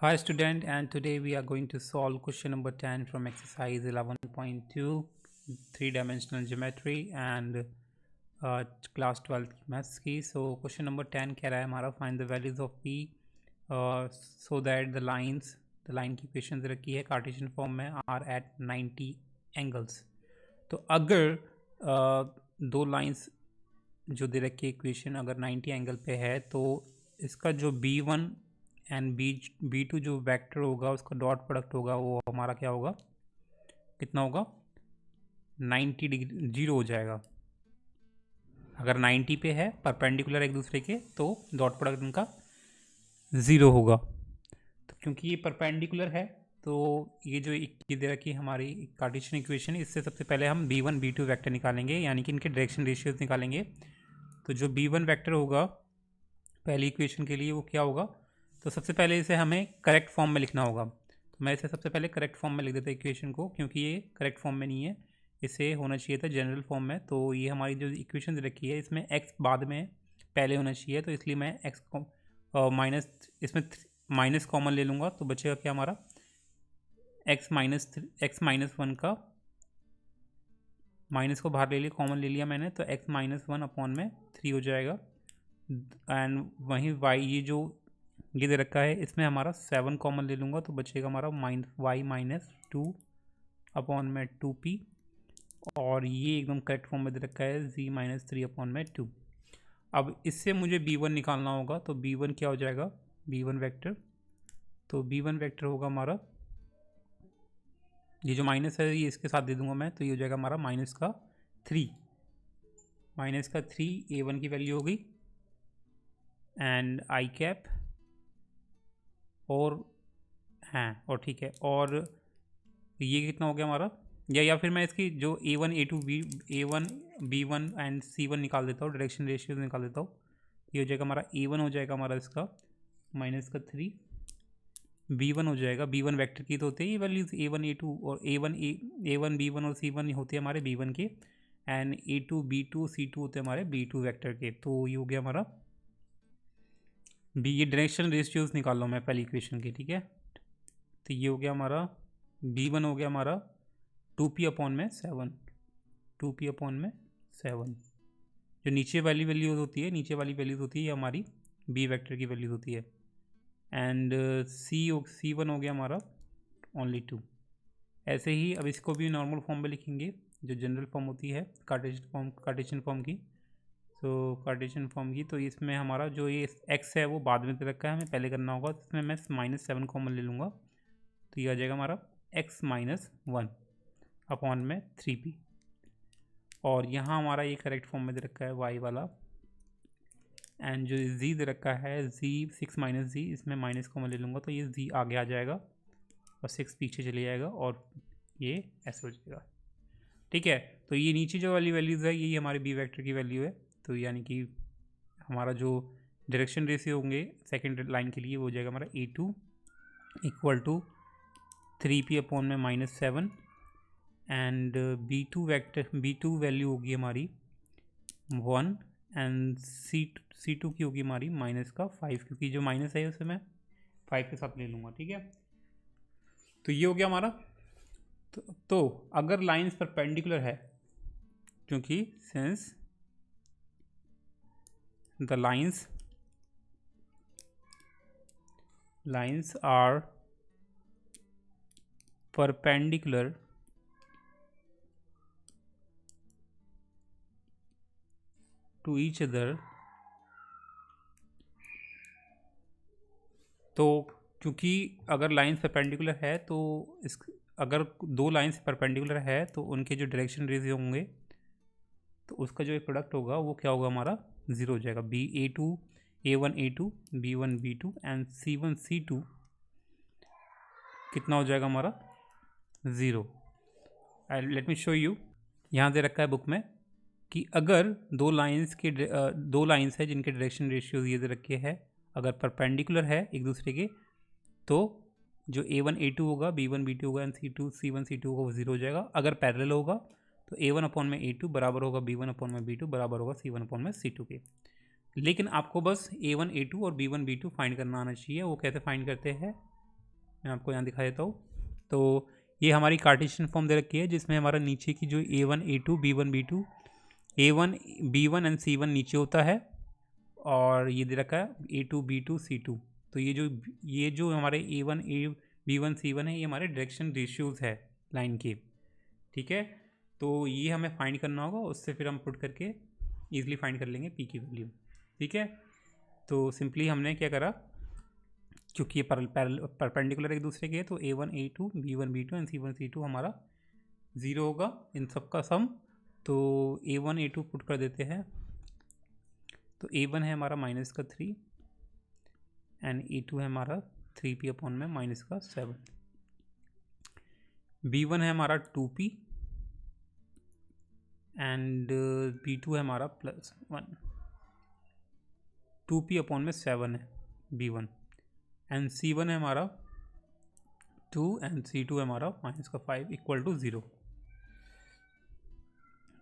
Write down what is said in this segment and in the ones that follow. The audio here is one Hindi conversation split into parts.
Hi student, and today we are going to solve question number 10 from exercise 11.2 3-dimensional geometry and class 12 maths की. So question number 10 कह रहा है हमारा find the values of p so that the line की equation रखी है कार्टेशियन फॉर्म में are at 90 angles. तो अगर दो लाइंस जो दे रखी है इक्वेशन अगर 90 एंगल पे है तो इसका जो b1 एंड b2 जो वेक्टर होगा उसका डॉट प्रोडक्ट होगा वो हमारा क्या होगा, कितना होगा, 90 डिग्री, जीरो हो जाएगा. अगर 90 पे है परपेंडिकुलर एक दूसरे के तो डॉट प्रोडक्ट उनका ज़ीरो होगा. तो क्योंकि ये परपेंडिकुलर है तो ये जो ये दे रखी हमारी कार्टेशियन इक्वेशन, इससे सबसे पहले हम b1 b2 वेक्टर निकालेंगे, यानी कि इनके डायरेक्शन रेशियोज निकालेंगे. तो जो b1 वेक्टर होगा पहली इक्वेशन के लिए वो क्या होगा, तो सबसे पहले इसे हमें करेक्ट फॉर्म में लिखना होगा. तो मैं इसे सबसे पहले करेक्ट फॉर्म में लिख देता इक्वेशन को, क्योंकि ये करेक्ट फॉर्म में नहीं है, इसे होना चाहिए था जनरल फॉर्म में. तो ये हमारी जो इक्वेशन रखी है इसमें एक्स बाद में पहले होना चाहिए, तो इसलिए मैं एक्स को माइनस, इसमें माइनस कॉमन ले लूँगा तो बचेगा क्या हमारा एक्स माइनस वन का माइनस को बाहर ले लिया, कॉमन ले लिया मैंने, तो एक्स माइनस वन अपॉन में 3 हो जाएगा. एंड वहीं वाई ये जो ये दे रखा है इसमें हमारा 7 कॉमन ले लूँगा तो बचेगा हमारा वाई माइनस 2 अपॉन में 2p, और ये एकदम करेक्ट फॉर्म में दे रखा है z माइनस 3 अपॉन में 2. अब इससे मुझे b1 निकालना होगा, तो b1 क्या हो जाएगा, b1 वेक्टर, तो b1 वेक्टर होगा हमारा, ये जो माइनस है ये इसके साथ दे दूंगा मैं, तो ये हो जाएगा हमारा माइनस का 3 a1 की वैल्यू होगी एंड आई कैप, और हाँ और ठीक है, और ये कितना हो गया हमारा, या फिर मैं इसकी जो a1 a2 a1 b1 and c1 निकाल देता हूँ, डायरेक्शन रेशियोज निकाल देता हूँ. ये हो जाएगा हमारा a1 हो जाएगा हमारा इसका माइनस का 3, b1 हो जाएगा, b1 वेक्टर की तो होते हैं ये वैल्यूज a1 a2 और a1 b1 और c1 होते हैं हमारे b1 के, एंड a2 b2 c2 होते हैं हमारे b2 वेक्टर के. तो ये हो गया हमारा ये डायरेक्शन रेशियोज निकाल लो मैं पहली इक्वेशन की, ठीक है. तो ये हो गया हमारा b1 हो गया हमारा 2p अपॉन में 7, 2p अपॉन में 7. जो नीचे वाली वैल्यूज होती है, नीचे वाली वैल्यूज होती है ये हमारी b वेक्टर की वैल्यूज होती है. एंड c1 हो गया हमारा ओनली 2. ऐसे ही अब इसको भी नॉर्मल फॉर्म में लिखेंगे जो जनरल फॉर्म होती है कार्टेशियन फॉर्म की. तो कार्टेशियन फॉर्म की, तो इसमें हमारा जो ये x है वो बाद में दे रखा है, हमें पहले करना होगा, तो इसमें मैं माइनस 7 कॉमन ले लूँगा, तो ये आ जाएगा हमारा x माइनस 1 अपॉन में 3p, और यहाँ हमारा ये करेक्ट फॉर्म में दे रखा है y वाला, एंड जो z दे रखा है z 6 माइनस z, इसमें माइनस कॉमन ले लूँगा तो ये z आगे आ जाएगा और 6 पीछे चले जाएगा और ये ऐसे हो जाएगा, ठीक है. तो ये नीचे जो वाली वैल्यूज़ है ये हमारे बी वेक्टर की वैल्यू है, तो यानी कि हमारा जो डायरेक्शन रेशियो होंगे सेकेंड लाइन के लिए वो हो जाएगा हमारा a2 equal to 3p upon में माइनस 7, एंड b2 वैल्यू होगी हमारी 1, एंड c2 की होगी हमारी माइनस का 5, क्योंकि जो माइनस है उसे मैं 5 के साथ ले लूँगा, ठीक है. तो ये हो गया हमारा. तो अगर लाइंस परपेंडिकुलर है, क्योंकि since the lines are perpendicular to each other, तो क्योंकि अगर लाइंस परपेंडिकुलर है तो अगर दो लाइंस परपेंडिकुलर है तो उनके जो डायरेक्शन रेशियो होंगे तो उसका जो प्रोडक्ट होगा वो क्या होगा हमारा ज़ीरो हो जाएगा. a1 a2 b1 b2 and c1 c2 कितना हो जाएगा हमारा zero. Let me show you, यहाँ दे रखा है बुक में कि अगर दो लाइंस है जिनके डायरेक्शन रेशियो ये दे रखे हैं, अगर परपेंडिकुलर है एक दूसरे के, तो जो a1 a2 होगा b1 b2 होगा एंड c1 c2 होगा वो ज़ीरो हो जाएगा. अगर पैरेलल होगा तो a1 अपॉन में a2 बराबर होगा b1 अपॉन में b2 बराबर होगा c1 अपॉन में c2 के. लेकिन आपको बस a1 a2 और b1 b2 फाइंड करना आना चाहिए. वो कैसे फाइंड करते हैं, मैं आपको यहाँ दिखा देता हूँ। तो ये हमारी कार्टेशियन फॉर्म दे रखी है जिसमें हमारा नीचे की जो A1 A2 B1 B2 A1 B1 and C1 नीचे होता है, और ये दे रखा है A2 B2 C2। तो ये जो हमारे A1 B1 C1 है, ये हमारे डायरेक्शन रेशियोज है लाइन के, ठीक है। तो ये हमें फाइंड करना होगा, उससे फिर हम पुट करके ईजिली फाइंड कर लेंगे पी की वैल्यू, ठीक है। तो सिंपली हमने क्या करा, क्योंकि ये परपेंडिकुलर एक दूसरे के है, तो A1 A2 B1 B2 and C1 C2 हमारा 0 होगा इन सब का सम। तो A1 A2 पुट कर देते हैं। तो A1 है हमारा -3 एंड A2 है हमारा 3p/में -7। B1 है हमारा 2p एंड B2 है हमारा +1। 2p/में 7 है B1 एंड C1 है हमारा 2 एंड C2 है हमारा -5 = 0।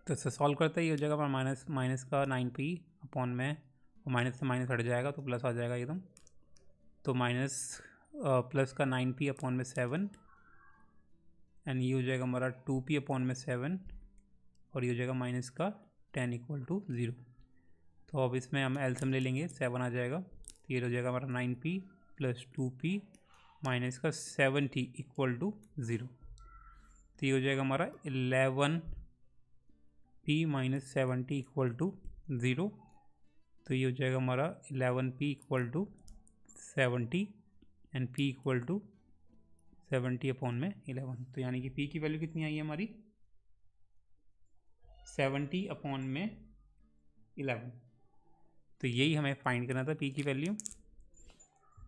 तो इससे सॉल्व करते ही हो जाएगा हमारा माइनस का 9p/में, और माइनस से माइनस हट जाएगा तो प्लस आ जाएगा एकदम। तो प्लस का 9p/में 7 एंड ये हो जाएगा हमारा 2p/में 7, और ये हो जाएगा माइनस का 10 = 0। तो अब इसमें हम एलसीएम ले लेंगे, 7 आ जाएगा। तो ये हो जाएगा हमारा 9p + 2p माइनस का 7t = 0। तो ये हो जाएगा हमारा 11p - 7t = 0। तो ये हो जाएगा हमारा 11p = 70 एंड p = 70/में 11। तो यानी कि p की वैल्यू कितनी आई है हमारी 70/में 11। तो यही हमें फाइंड करना था p की वैल्यू।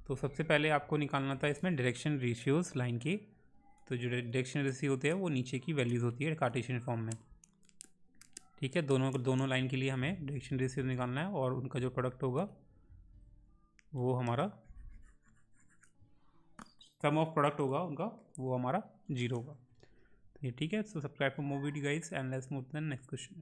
तो सबसे पहले आपको निकालना था इसमें डायरेक्शन रेशियोज लाइन के। तो जो डायरेक्शन रेशियो होते हैं वो नीचे की वैल्यूज़ होती है कार्टेशियन फॉर्म में, ठीक है। दोनों लाइन के लिए हमें डायरेक्शन रेशियो निकालना है, और उनका जो प्रोडक्ट होगा वो हमारा सम ऑफ प्रोडक्ट होगा उनका, वो हमारा 0 होगा। तो ये ठीक है। So subscribe for more video guys and let's move to the next question.